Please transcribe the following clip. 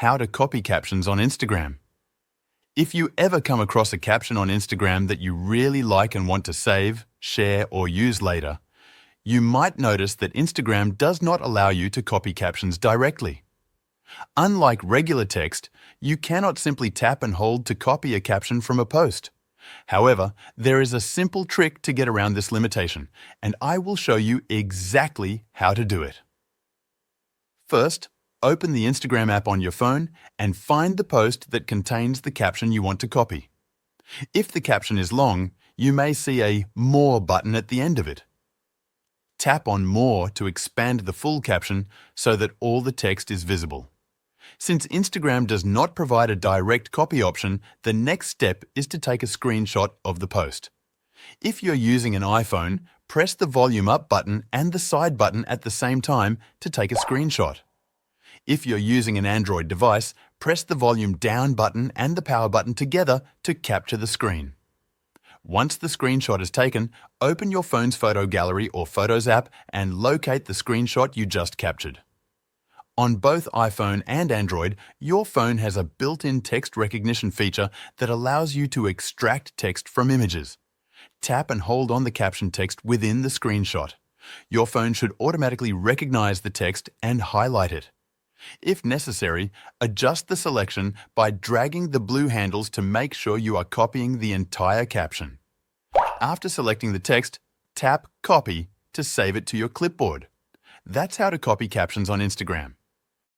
how to copy captions on Instagram. If you ever come across a caption on Instagram that you really like and want to save, share, or use later, you might notice that Instagram does not allow you to copy captions directly. Unlike regular text, you cannot simply tap and hold to copy a caption from a post. However, there is a simple trick to get around this limitation, and I will show you exactly how to do it. First, open the Instagram app on your phone and find the post that contains the caption you want to copy. If the caption is long, you may see a More button at the end of it. Tap on More to expand the full caption so that all the text is visible. Since Instagram does not provide a direct copy option, the next step is to take a screenshot of the post. If you're using an iPhone, press the volume up button and the side button at the same time to take a screenshot. If you're using an Android device, press the volume down button and the power button together to capture the screen. Once the screenshot is taken, open your phone's photo gallery or Photos app and locate the screenshot you just captured. On both iPhone and Android, your phone has a built-in text recognition feature that allows you to extract text from images. Tap and hold on the caption text within the screenshot. Your phone should automatically recognize the text and highlight it. If necessary, adjust the selection by dragging the blue handles to make sure you are copying the entire caption. After selecting the text, tap Copy to save it to your clipboard. That's how to copy captions on Instagram.